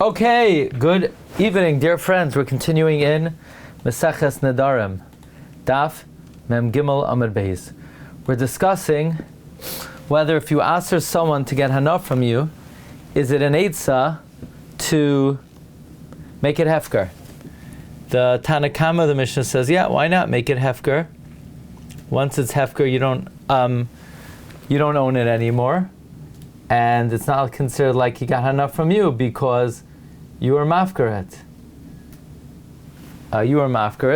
Okay, good evening, dear friends. We're continuing in Maseches Nedarim, Daf Mem Gimel Amud Beis. We're discussing whether if you ask someone to get hana from you, is it an eitzah to make it hefker? The Tanakama, the Mishnah says, yeah, why not make it hefker? Once it's hefker, you don't own it anymore, and it's not considered like he got hana from you because you were mafkaret.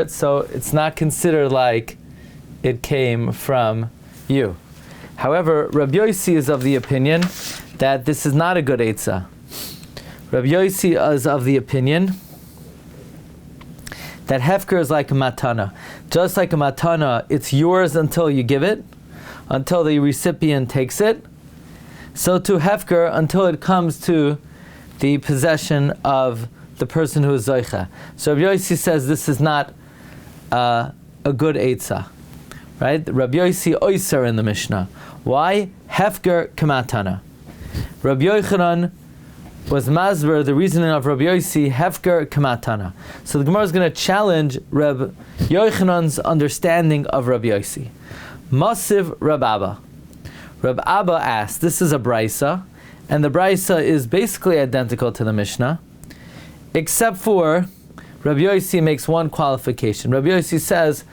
So it's not considered like it came from you. However, Rabbi Yossi is of the opinion that this is not a good eitzah. Rabbi Yossi is of the opinion that hefker is like a matana. Just like a matana, it's yours until you give it, until the recipient takes it. So to hefker, until it comes to the possession of the person who is zoicha. So Rabbi Yossi says this is not a good eitzah, right? Rabbi Yossi oiser in the Mishnah. Why? Hefker kamatana. Rabbi Yochanan was masber, the reasoning of Rabbi Yossi, hefker kamatana. So the Gemara is going to challenge Rabbi Yochanan's understanding of Rabbi Yossi. Masiv Rab Abba. Rab Abba asked, this is a brisa, and the brisa is basically identical to the Mishnah, except for Rabbi Yossi makes one qualification. Rabbi Yossi says,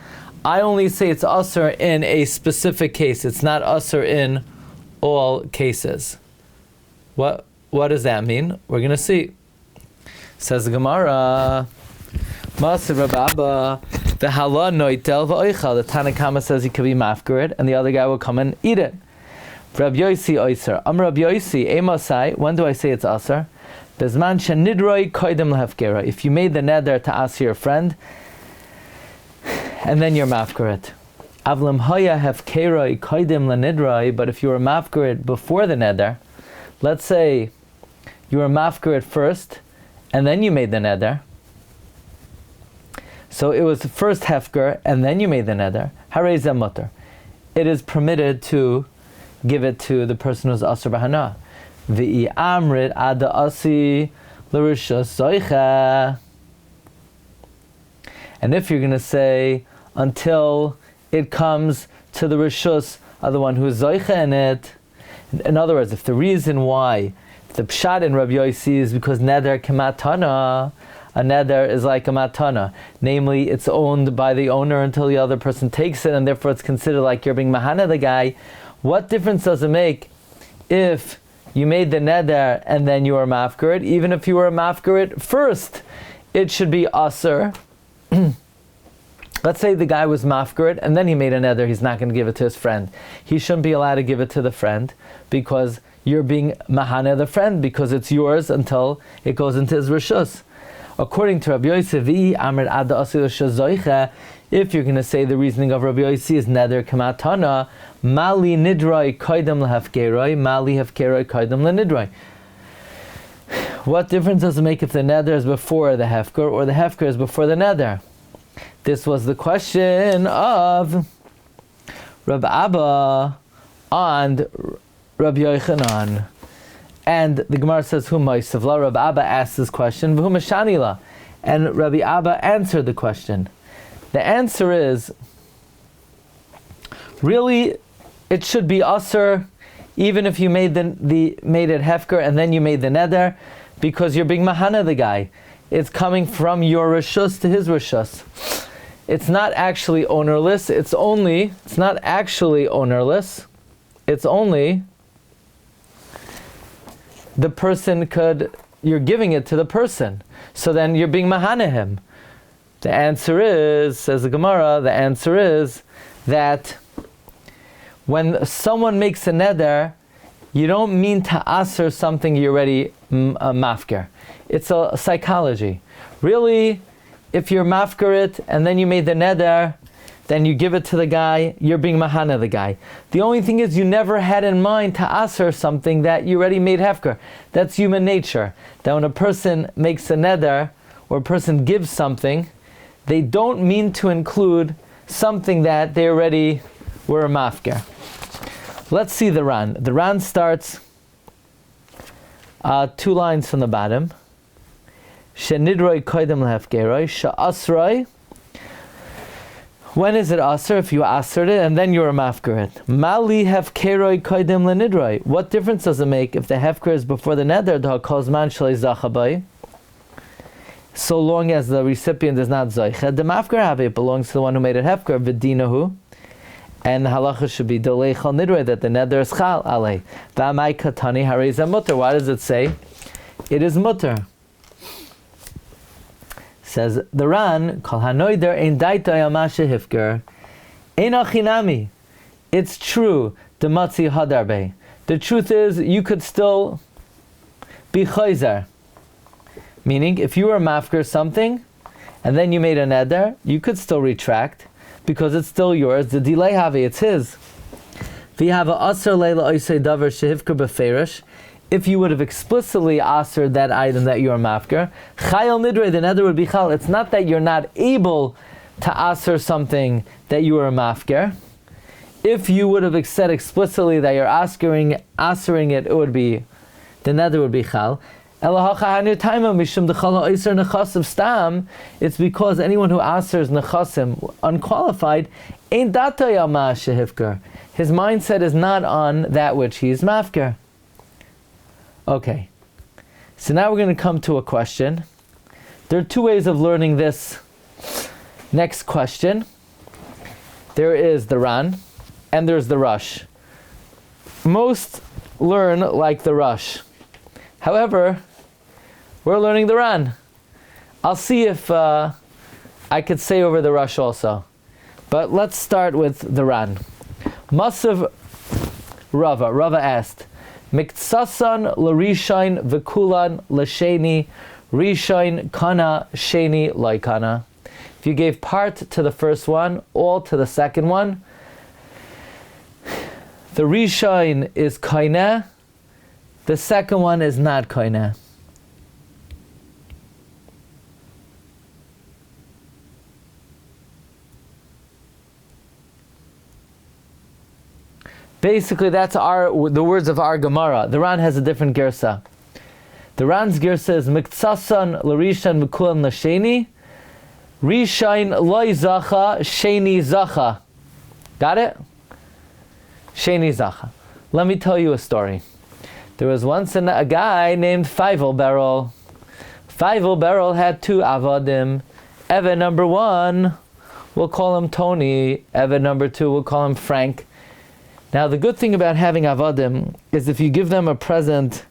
I only say it's usher in a specific case. It's not usher in all cases. What does that mean? We're going to see. Says the Gemara, Masir Rab Abba, the hala noitel v'oichal. The Tanakama says he could be mafkared, and the other guy will come and eat it. Rabbi Yossi oiser. Rabbi Yossi, emasai. When do I say it's aser? Bezman shenidroi koidem lehefkera. If you made the neder to ask your friend, and then you're mafkaret. Avlam haya hefkeroi koidem lenidroi. But if you were mafkaret before the neder, let's say you were mafkaret first, and then you made the neder. So it was first hefker, and then you made the neder. Harei zeh mutter. It is permitted to give it to the person who's asur b'hana. V'i amrit ada asi l'rishus zoicha. And if you're going to say until it comes to the rishus of the one who is zoicha in it, in other words, if the reason why the pshat in Rabbi Yossi is because neder kematana, a neder is like a matana, namely it's owned by the owner until the other person takes it, and therefore it's considered like you're being mahana the guy. What difference does it make if you made the neder and then you were mafkaret? Even if you were mafkaret first, it should be aser. Let's say the guy was mafkaret and then he made a neder, he's not going to give it to his friend. He shouldn't be allowed to give it to the friend because you're being mahana the friend, because it's yours until it goes into his rishus. According to Rabbi Yossi, Amr Ada Asil Shazoicha, if you're going to say the reasoning of Rabbi Yossi is neder kamatana, mali nidroi koidem lehefkeroi, mali hefkeroi koidem lenidroi. What difference does it make if the neder is before the hefker or the hefker is before the neder? This was the question of Rabbi Abba and Rabbi Yochanan. And the Gemara says, Hu ma'isavla. Rabbi Abba asked this question, V'hu mashanila. And Rabbi Abba answered the question. The answer is, really, it should be aser, even if you made made it hefker and then you made the neder, because you're being mahana the guy. It's coming from your rishus to his rishus. It's not actually ownerless. It's not actually ownerless. It's only the person you're giving it to the person. So then you're being mahana him. The answer is, says the Gemara, the answer is that when someone makes a neder, you don't mean to aser something you already mafker. It's a psychology. Really, if you're mafker it and then you made the neder, then you give it to the guy, you're being mahana the guy. The only thing is you never had in mind to aser something that you already made hefker. That's human nature. That when a person makes a neder, or a person gives something, they don't mean to include something that they already were a mafker. Let's see the Ran. The Ran starts 2 lines from the bottom. Shenidroi koidem lehefgeroi, she'asroi. When is it aser? If you asered it, and then you are mafker it. Mali hefkeroi koidem lenidroi. What difference does it make if the hefker is before the neder? Da kozman shalei zachabai. So long as the recipient is not zoicha, the mafker have it belongs to the one who made it hefker. V'dinahu. And the halacha should be delei chal nidroi, that the neder is chal alei. V'amai katani harei mutter. Why does it say it is mutter? Says the Ran, Kol hanoider ein daita yamashe hifker, ein achinami. It's true, the matzi hadarbe. The truth is, you could still be chayzer. Meaning, if you were mafker something, and then you made a neder, you could still retract, because it's still yours. The delay havi, it's his. V'yahava aser leila oisei davar shehifker beferish. If you would have explicitly asered that item that you are mafker, chayil nidre, the neder would be chal. It's not that you're not able to aser something that you are mafker. If you would have said explicitly that you're asering it, it would be, the neder would be chal. It's because anyone who asers nechasim unqualified, ain't data yama shehifker. His mindset is not on that which he is mafker. Okay, so now we're going to come to a question. There are two ways of learning this next question. There is the Ran, and there's the Rush. Most learn like the Rush. However, we're learning the Ran. I'll see if I could say over the Rush also. But let's start with the Ran. Masav Rava asked, Miktsasan l'rishain v'kulan l'sheni, rishain kana sheni loikana. If you gave part to the first one, all to the second one, the rishain is kaineh, the second one is not kaineh. Basically, that's the words of our Gemara. The Ran has a different girsa. The Ran's girsa is Miktsasan l'rishain v'kulan l'sheni, rishain loy zacha, sheni zacha. Got it? Sheni zacha. Let me tell you a story. There was once a guy named Feivel Beryl. Feivel Beryl had two avadim. Eved number one, we'll call him Tony. Eved number two, we'll call him Frank. Now, the good thing about having avadim is if you give them a present,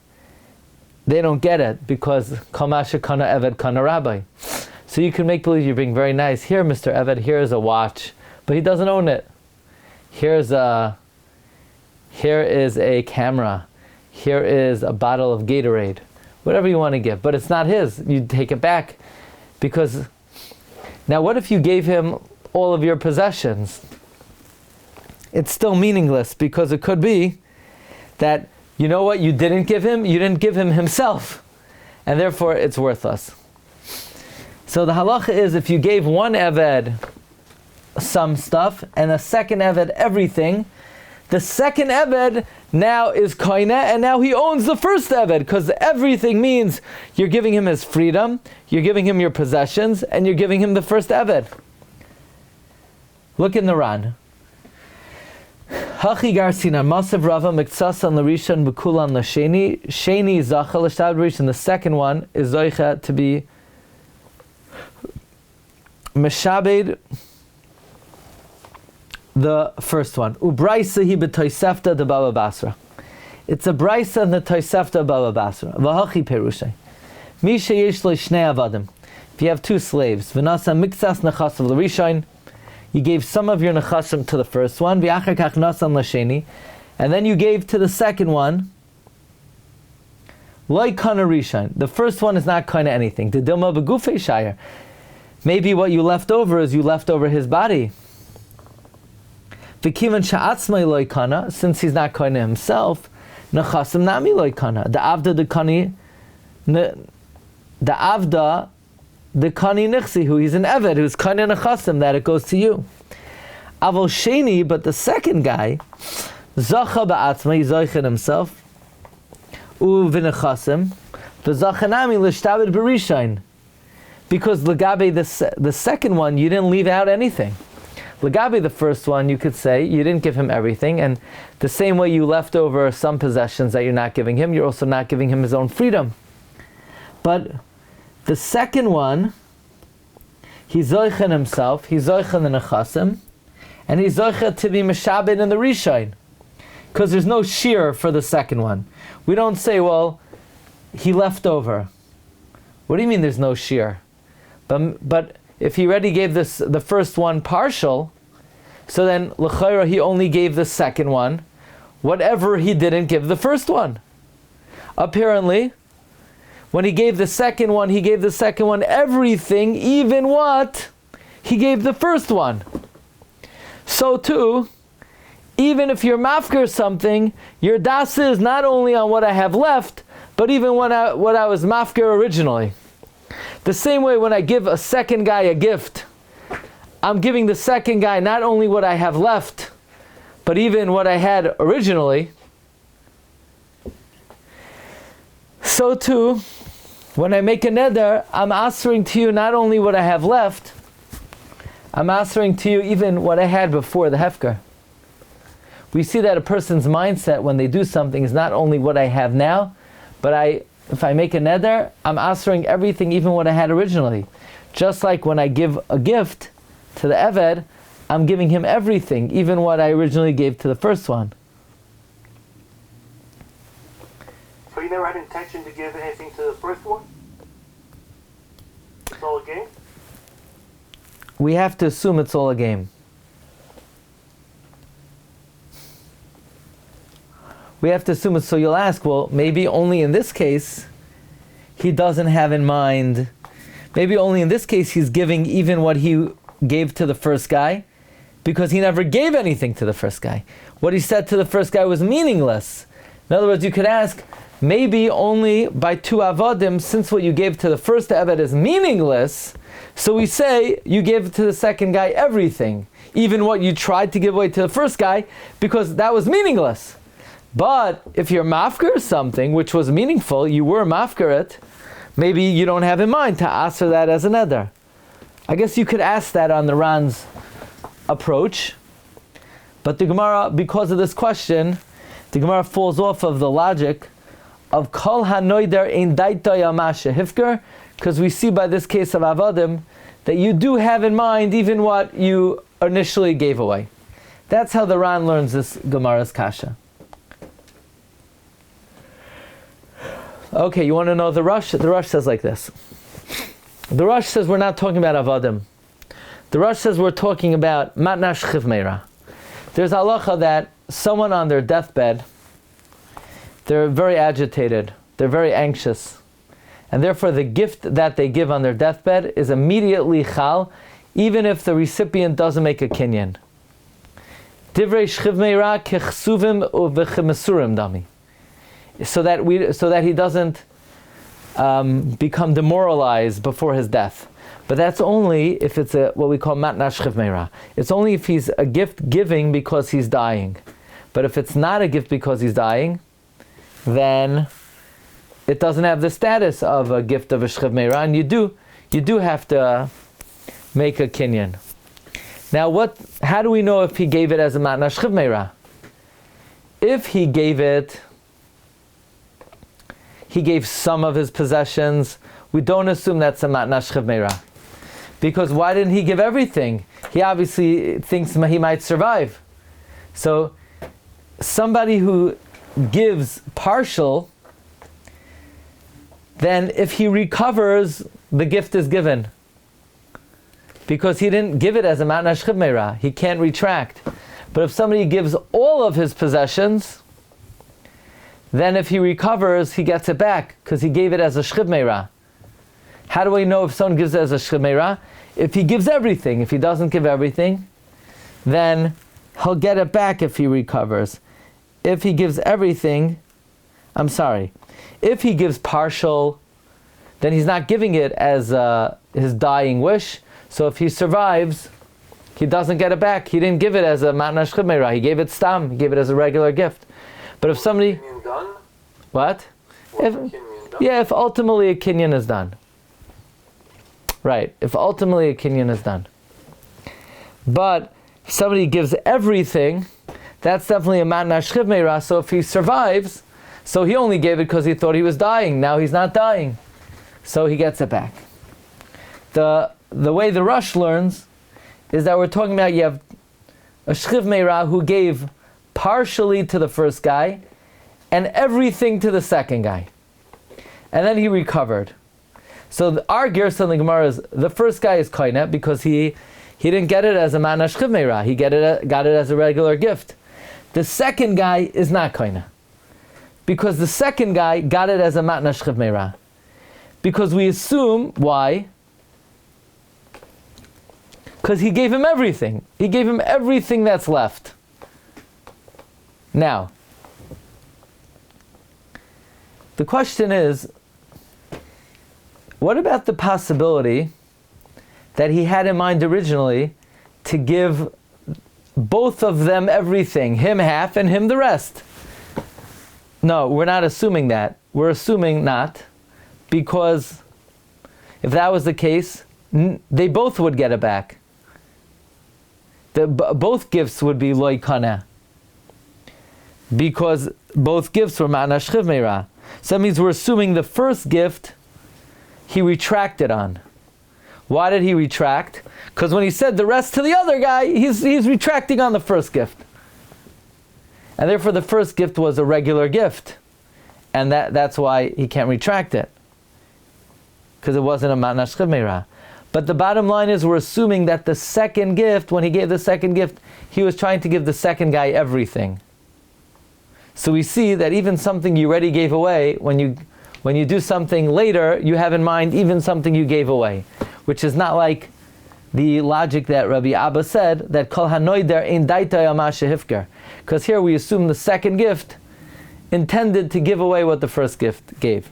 they don't get it, because kamasha kana eved kana rabbi. So you can make believe you're being very nice. Here, Mr. Eved, here is a watch, but he doesn't own it. Here is a camera. Here is a bottle of Gatorade. Whatever you want to give, but it's not his. You take it back, because now what if you gave him all of your possessions? It's still meaningless, because it could be that, you know what, you didn't give him himself, and therefore it's worthless. So the halacha is, if you gave one eved some stuff and a second eved everything, the second eved now is koineh, and now he owns the first eved, because everything means you're giving him his freedom, you're giving him your possessions, and you're giving him the first eved. Look in the Ran. Hachi garsina masav Rava miktsasan l'rishan v'kulan l'sheni, sheni zacha l'shtad rishon. The second one is zoicha to be meshabed the first one. Ubraisa hi b'toisefta de Baba Basra. It's a braisa in the Toisefta Baba Basra. V'hachi perushay. Mi sheyesh lo shnei avadim. If you have two slaves, v'nasa miktsas nechasav l'rishain, you gave some of your nechasim to the first one, v'achar kach nasan l'sheni, and then you gave to the second one, loy kana rishain. The first one is not kana anything. The dilma b'gufei shayir. Maybe what you left over is you left over his body. V'kivan sha'atzmai loy kana, since he's not kana himself, nechasim nami loy kana. The avda the kani nixi, who he's an eved, who's kani nechasim, that it goes to you. Avol sheni, but the second guy, zacha ba'atzma, he's zoichet himself, u v'nechasim, v'zachanami l'shtabed b'rishain. because Lagabe, the second one, you didn't leave out anything. Lagabe, the first one, you could say you didn't give him everything, and the same way you left over some possessions that you're not giving him, you're also not giving him his own freedom. But the second one, he's zoichen himself, he's zoichen the nechasim, and he's zoichen to be meshabed in the rishain, because there's no shear for the second one. We don't say, well, he left over. What do you mean there's no shear? But if he already gave the first one partial, so then l'chayra he only gave the second one, whatever he didn't give the first one. Apparently, when he gave the second one, he gave the second one everything, even what he gave the first one. So too, even if you're mafker something, your das is not only on what I have left, but even what I was mafker originally. The same way when I give a second guy a gift, I'm giving the second guy not only what I have left, but even what I had originally. So too, when I make a neder, I'm answering to you not only what I have left, I'm answering to you even what I had before the hefker. We see that a person's mindset when they do something is not only what I have now, but if I make a neder, I'm answering everything, even what I had originally. Just like when I give a gift to the Eved, I'm giving him everything, even what I originally gave to the first one. So you never had intention to give anything to the first one? It's all a game? We have to assume it's all a game. We have to assume it. So you'll ask, well, maybe only in this case he doesn't have in mind, maybe only in this case he's giving even what he gave to the first guy, because he never gave anything to the first guy. What he said to the first guy was meaningless. In other words, you could ask, maybe only by two avodim, since what you gave to the first Eved is meaningless, so we say you gave to the second guy everything, even what you tried to give away to the first guy, because that was meaningless. But if you're mafker something which was meaningful, you were mafker it, maybe you don't have in mind to answer that as an eder. I guess you could ask that on the Ran's approach, but the Gemara, because of this question, the Gemara falls off of the logic of kol hanoider ein daita yamashe hifker, because we see by this case of avodim that you do have in mind even what you initially gave away. That's how the Ran learns this Gemara's kasha. Okay, you want to know the Rosh? The Rosh says like this. The Rosh says we're not talking about avodim. The Rosh says we're talking about matnash chivmeira. There's halacha that someone on their deathbed, they're very agitated, they're very anxious, and therefore the gift that they give on their deathbed is immediately chal, even if the recipient doesn't make a kinyan. Divrei chivmeira kechsuvim uvechemesurim dami. So that he doesn't become demoralized before his death. But that's only if it's what we call matnash chivmeira. It's only if he's a gift giving because he's dying. But if it's not a gift because he's dying, then it doesn't have the status of a gift of a chivmeira, and you do have to make a kinyan. Now, how do we know if he gave it as a matnash chivmeira? If he gave some of his possessions, we don't assume that's a matnash chivmeira. Because why didn't he give everything? He obviously thinks he might survive. So somebody who gives partial, then if he recovers, the gift is given. Because he didn't give it as a matnash chivmeira. He can't retract. But if somebody gives all of his possessions, then if he recovers, he gets it back, because he gave it as a chivmeira. How do we know if someone gives it as a chivmeira? If he gives everything. If he doesn't give everything, then he'll get it back if he recovers. If he gives everything, if he gives partial, then he's not giving it as his dying wish. So if he survives, he doesn't get it back. He didn't give it as a matnash chivmeira. He gave it stam. He gave it as a regular gift. But if somebody... What? If ultimately a kinyan is done. Right, if ultimately a kinyan is done. But if somebody gives everything, that's definitely a matna shchiv meira. So if he survives, so he only gave it because he thought he was dying. Now he's not dying, so he gets it back. The way the Rush learns is that we're talking about you have a shchiv meira who gave partially to the first guy and everything to the second guy, and then he recovered. So our Gersa in the Gemara is the first guy is koine because he didn't get it as a matna shchiv meira. He got it as a regular gift. The second guy is not koine because the second guy got it as a matna shchiv meira. Because we assume why? Because he gave him everything. He gave him everything that's left. Now, the question is, what about the possibility that he had in mind originally to give both of them everything, him half and him the rest? No, we're not assuming that. We're assuming not, because if that was the case, they both would get it back. Both gifts would be loy kana, because both gifts were matna shchiv meira. So that means we're assuming the first gift he retracted on. Why did he retract? Because when he said the rest to the other guy, he's retracting on the first gift. And therefore the first gift was a regular gift. And that's why he can't retract it. Because it wasn't a matna shchiv meira. But the bottom line is we're assuming that the second gift, when he gave the second gift, he was trying to give the second guy everything. So we see that even something you already gave away, when you do something later, you have in mind even something you gave away, which is not like the logic that Rabbi Abba said, that kol hanoider ein daitay al ma shehifker. Because here we assume the second gift intended to give away what the first gift gave.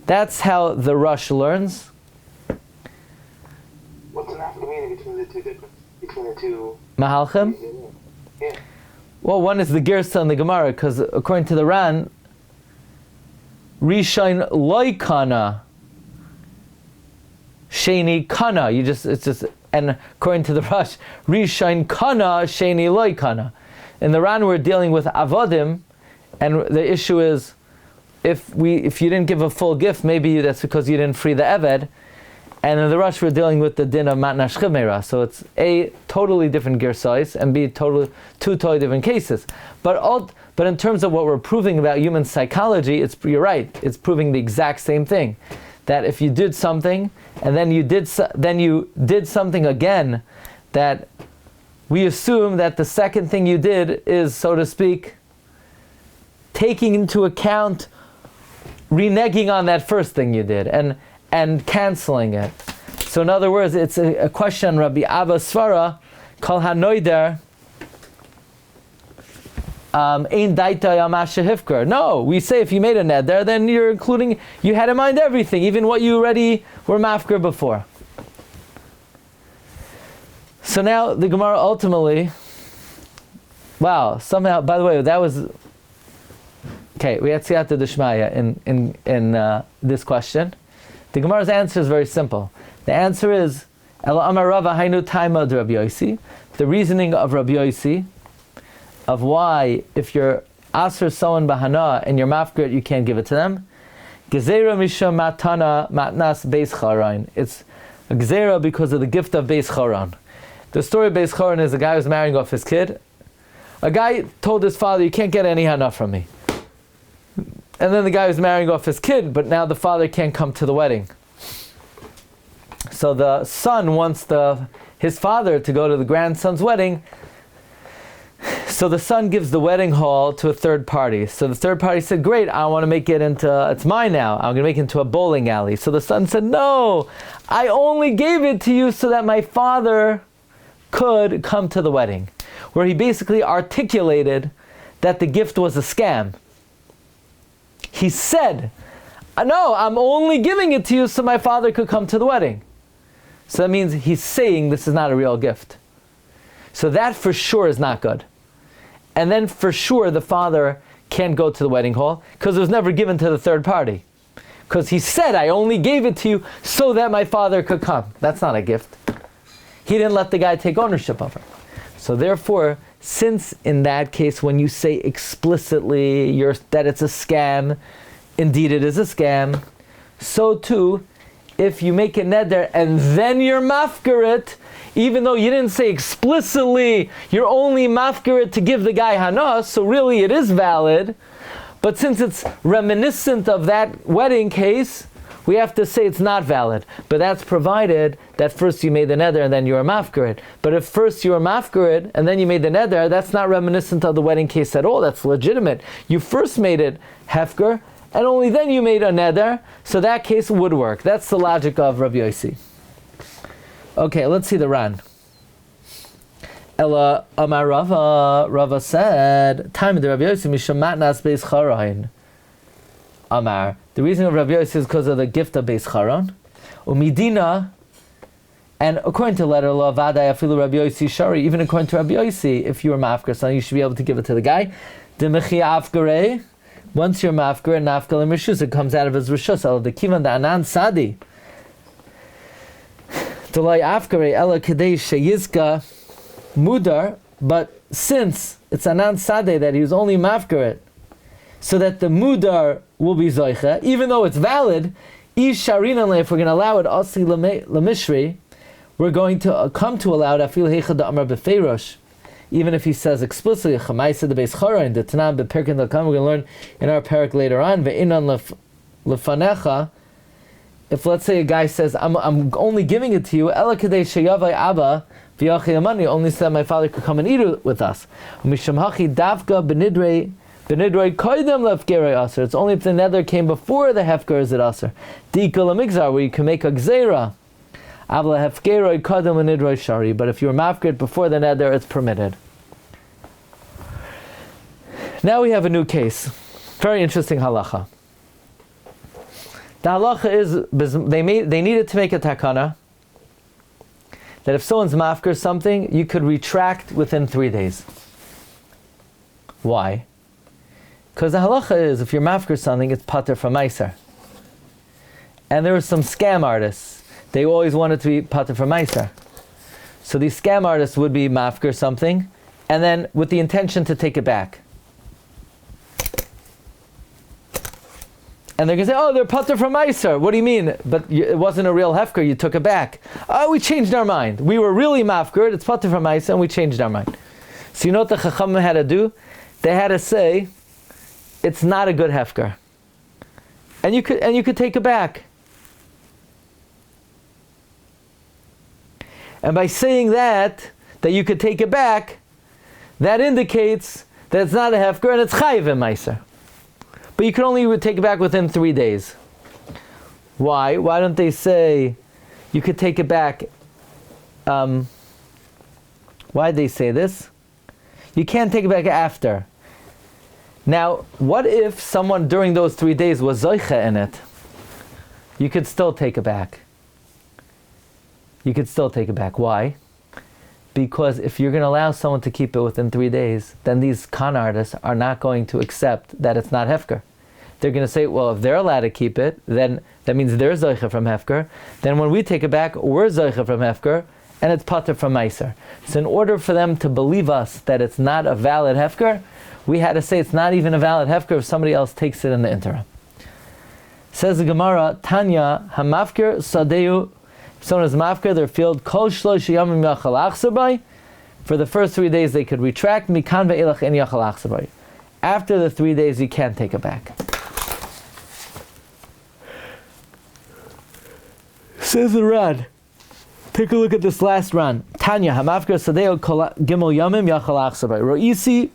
That's how the Rush learns. What's the nafkamina between the two difference? Between the two Mahalchim? Yeah. Well, one is the Gersa and the Gemara, because according to the Ran, Rishain loy kana, Sheni kana. And according to the Rush, Rishain kana, Sheni loy kana. In the Ran, we're dealing with avodim, and the issue is, if you didn't give a full gift, maybe that's because you didn't free the eved. And in the Rush, we're dealing with the din of matna shchiv meira. So it's A, totally different gersais, and B, two totally different cases. But in terms of what we're proving about human psychology, you're right. It's proving the exact same thing. That if you did something, and then you did something again, that we assume that the second thing you did is, so to speak, taking into account, reneging on that first thing you did, and canceling it. So in other words, it's a question, Rabbi Abba Svara, kol hanoider ein daitay al ma shehifker. No, we say if you made a neder, then you had in mind everything, even what you already were mafker before. So now the Gemara ultimately, somehow, by the way, that was, okay, we had siyata d'shmaya in this question. The Gemara's answer is very simple. The answer is, Ela amar Rava hainu taima Rabbi Yossi. The reasoning of Rabbi Yossi, of why if you're aser someone bahana and you're mafgrit, you can't give it to them. Gezerah misham matana matnas beis charain. It's a gezerah because of the gift of beis charan. The story of beis charan is a guy who's marrying off his kid. A guy told his father, "You can't get any hana from me." And then the guy was marrying off his kid, but now the father can't come to the wedding. So the son wants his father to go to the grandson's wedding. So the son gives the wedding hall to a third party. So the third party said, great, I want to make it it's mine now. I'm going to make it into a bowling alley. So the son said, no, I only gave it to you so that my father could come to the wedding. Where he basically articulated that the gift was a scam. He said, no, I'm only giving it to you so my father could come to the wedding. So that means he's saying this is not a real gift. So that for sure is not good. And then for sure the father can't go to the wedding hall because it was never given to the third party. Because he said, I only gave it to you so that my father could come. That's not a gift. He didn't let the guy take ownership of her. So therefore, since in that case, when you say explicitly that it's a scam, indeed it is a scam, so too, if you make a neder and then you're mafker it, even though you didn't say explicitly, you're only mafker it to give the guy hanas, so really it is valid. But since it's reminiscent of that wedding case, we have to say it's not valid. But that's provided that first you made the neder and then you were mafker it. But if first you were mafker it and then you made the neder, that's not reminiscent of the wedding case at all. That's legitimate. You first made it hefker, and only then you made a neder, so that case would work. That's the logic of Rabbi Yossi. Okay, let's see the Ran. Ella Amar Rava said, time of the Rabbi Yossi, Misham Matnas Beis Charain. Amar, the reason of Rabbi Yossi is because of the gift of Beis Charon. Umidina, and according to letter law, Vaday Afilu Rabbi Yossi Shari, even according to Rabbi Yossi, if you were mafker something, you should be able to give it to the guy. Demechi Afgare, once you're mafker and nafkal and rishus, it comes out of his rishus. El the kivan the anan sadi. Delay Afgare Ella Kadei Sheyizka Mudar, but since it's anan sade that he was only mafker it, so that the mudar will be zoicha, even though it's valid, if we're going to allow it, asi lemishri, we're going to come to allow it, afil heicha da amar befeirosh, even if he says explicitly, chamaisa de beis charain, the tanam beperkin da kam, we're going to learn in our parak later on, ve'inan lefanecha, if let's say a guy says, I'm only giving it to you, ela kadei sheyavai abba, v'yachei only said my father could come and eat it with us. Misham hachi davka benidrei koidem lefgerei aser. It's only if the neder came before the hefker is it aser. Dika lemigzar, where you can make a gzeira. Avla hefgerei koidem benidrei shari. But if you're mafkir before the neder, it's permitted. Now we have a new case. Very interesting halacha. The halacha is they needed to make a takana that if someone's mafkir something, you could retract within 3 days. Why? Because the halacha is, if you're mafkir something, it's pater from meiser. And there were some scam artists. They always wanted to be pater from meiser. So these scam artists would be mafkir something, and then with the intention to take it back. And they're going to say, oh, they're pater from meiser. What do you mean? But it wasn't a real hefker, you took it back. Oh, we changed our mind. We were really mafkir, it's pater from meiser, and we changed our mind. So you know what the chachamim had to do? They had to say, it's not a good hefker. And you could take it back. And by saying that you could take it back, that indicates that it's not a hefker and it's chayiv in meiser. But you can only take it back within 3 days. Why? Why don't they say you could take it back? Why did they say this? You can't take it back after. Now, what if someone during those 3 days was zoicha in it? You could still take it back. You could still take it back. Why? Because if you're going to allow someone to keep it within 3 days, then these con artists are not going to accept that it's not hefker. They're going to say, well, if they're allowed to keep it, then that means they're zoicha from hefker. Then when we take it back, we're zoicha from hefker, and it's pater from meiser. So in order for them to believe us that it's not a valid hefker, we had to say it's not even a valid hefker if somebody else takes it in the interim. Says the Gemara, Tanya, hamafker sadeu. If someone is mafker, their field, kol shlosh yamim yachal achsabay. For the first 3 days they could retract, mikan ve'elach en yachal achsabay. After the 3 days you can't take it back. Says the Ran. Take a look at this last Ran. Tanya, hamafker sadeu gimel yamim yachal achsabay. Ro'isi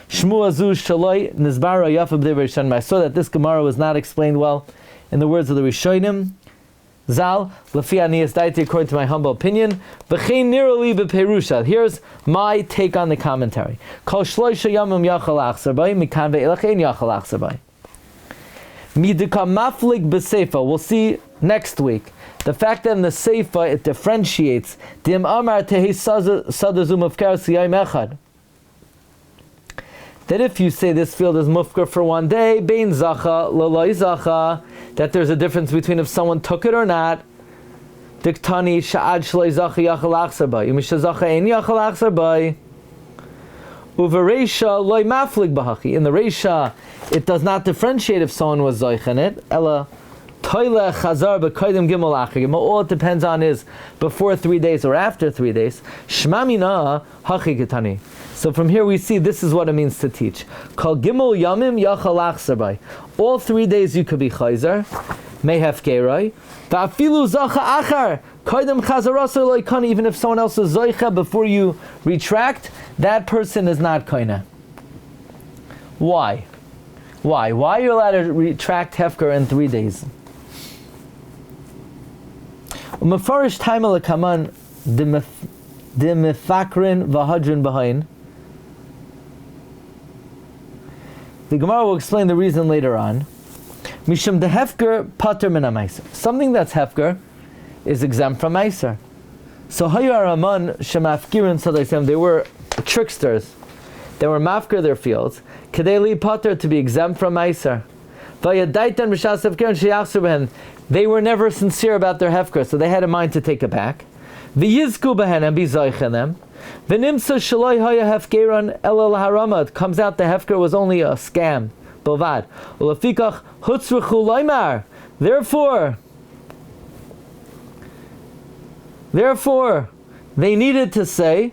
shmu azu shaloi nizbara yafa b'dei Rishonim. I saw that this Gemara was not explained well in the words of the Rishonim. Zal, Lafi Aniyas Daiti, according to my humble opinion. V'chein nirali b'perusha. Here's my take on the commentary. Kol shloisha yamim yachal achsabay, mikan ve'elach ein yachal achsabay. Midika maflig b'seifa. We'll see next week. The fact that in the seifa it differentiates. Dim amar tehi sadazum of karas yayim echad. That if you say this field is mufker for 1 day, bein zacha, laloi zacha, that there's a difference between if someone took it or not. Diktani sha'ad shloi zacha yachal achsar bay. Umisha zacha ein yachal achsar bay. Uvereisha loy maflig bahachi. In the Reisha, it does not differentiate if someone was zoich in it. Ella toile chazar b'koydem gimel acher gimel. All it depends on is before 3 days or after 3 days. Shmamina hachi getani. So from here we see this is what it means to teach. Kol gimel yamim yachal achsar bay. All 3 days you could be chayzer. Mehef geroi. Va'afilu zacha achar. Koydem chazarasar loy kani. Even if someone else is zoicha before you retract, that person is not koina. Why? Why are you allowed to retract hefker in 3 days? Umefarish taimel kaman demifakrin v'hadrin behind. The Gemara will explain the reason later on. Mishum de hefker pater min meiser. Something that's hefker is exempt from meiser. So hayar aman shemafkirin sadaisem. They were tricksters. They were mafker their fields. Kedeli pater, to be exempt from meiser. Vayadaitan b'shas hefker and sheyachsu behen. They were never sincere about their hefker, so they had a mind to take it back. V'yizku behen, and be zoich in them. V'nimsa shaloi haya hefkeran elal harama. It comes out the hefker was only a scam. Bovad. Ulafikach hutzruchu loymar. Therefore, they needed to say,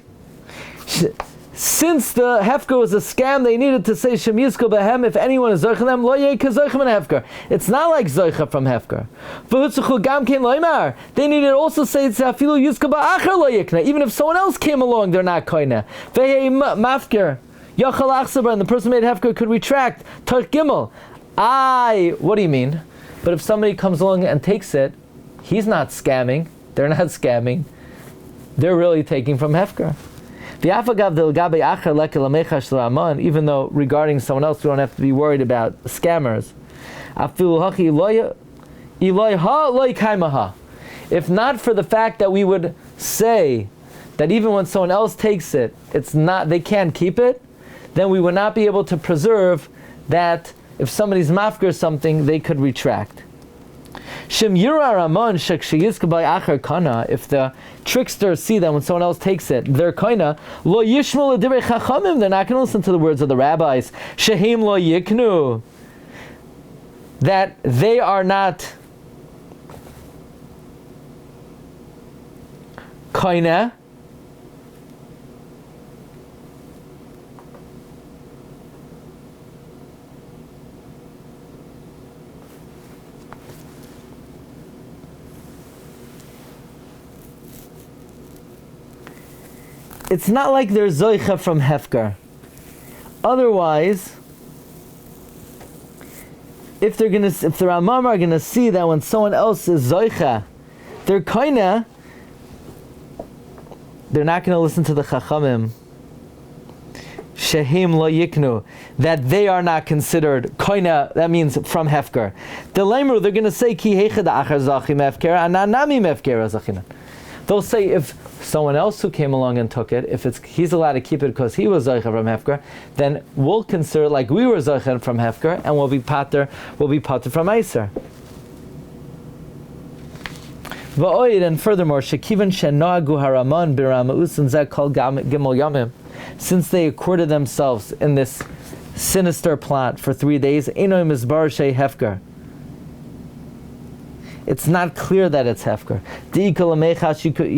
since the hefker was a scam, they needed to say Shem Yizko Behem, if anyone is Zoich them, Lo Yei Kezoichem in hefker. It's not like Zoicha from hefker. V'hutzuchu Gam Kein Loimar. They needed to also say Zafilu Yizko Ba'acher Lo Yikna. Even if someone else came along, they're not koine. V'hei mafker Yachal Achsabar, and the person made hefker could retract. Tarch Gimel. What do you mean? But if somebody comes along and takes it, he's not scamming. They're not scamming. They're really taking from hefker. Even though regarding someone else we don't have to be worried about scammers. If not for the fact that we would say that even when someone else takes it, they can't keep it, then we would not be able to preserve that if somebody's mafker something, they could retract. If the tricksters see that when someone else takes it, they're koina, lo yishmul l'divrei chachamim, they're not going to listen to the words of the rabbis. Shehim lo yiknu, that they are not koina. It's not like they're zoicha from hefker. Otherwise, if the Ramam are gonna see that when someone else is zoicha, they're koina, they're not gonna listen to the chachamim. Shehim lo yiknu, that they are not considered koina. That means from hefker. The lemru, they're gonna say ki heichad achar zachim hefker ananami hefker zachina. They'll say if someone else who came along and took it, if he's allowed to keep it because he was zoicha from hefker, then we'll consider like we were zoicha from hefker, and we'll be pater from eiser. And furthermore, shekivan shenoagu haraman birama usun zeh kol gimel yamim, since they accorded themselves in this sinister plot for 3 days, enoy mizbar shei hefker. It's not clear that it's hefker. You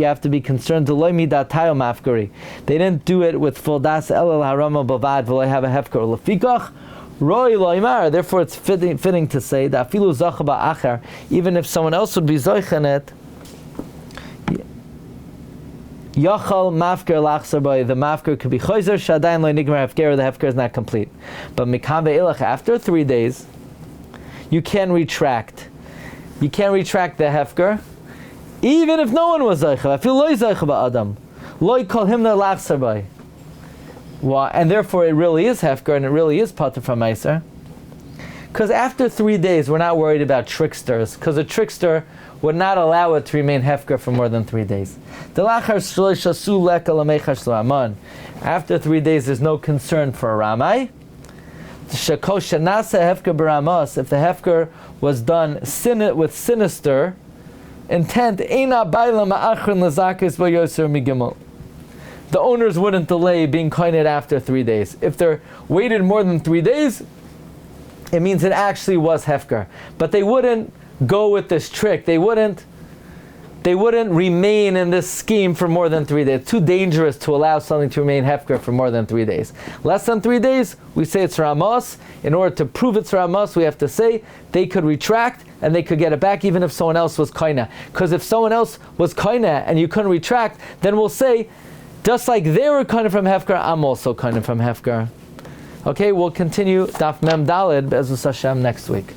have to be concerned. They didn't do it with full das elel harama bavad v'lo have a hefker. Lefikach roi loimar. Therefore, it's fitting to say that afilu zacha ba'achar, even if someone else would be zoich in it, yachal mafker lachsar by, the mafker could be choizer shadayin lo nigmar hefker. The hefker is not complete. But mikam be'ilach, after 3 days, you can retract. You can't retract the hefker, even if no one was zoicha. I feel loy zoicha ba'adam, loy call him the lachsar by. Why? And therefore, it really is hefker, and it really is pater from meiser. Because after 3 days, we're not worried about tricksters, because a trickster would not allow it to remain hefker for more than 3 days. After 3 days, there's no concern for a ramai. Shekosha nasa hefker baramos, if the hefker was done with sinister intent, eina baila ma'achrin lazakis v'yoser migimel. The owners wouldn't delay being koined after 3 days. If they're waited more than 3 days, it means it actually was hefker. But they wouldn't go with this trick. They wouldn't remain in this scheme for more than 3 days. It's too dangerous to allow something to remain hefker for more than 3 days. Less than 3 days, we say it's ramos. In order to prove it's ramos, we have to say they could retract and they could get it back even if someone else was koina. Because if someone else was koina and you couldn't retract, then we'll say, just like they were koina from hefker, I'm also koina from hefker. Okay, we'll continue Daf Mem Daled Be'ezus Hashem next week.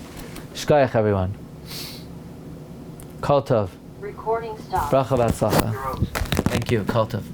Shkoyach, everyone. Kol Tov. Recording stop. Bracha v'atzlacha. Thank you. Kol Tov.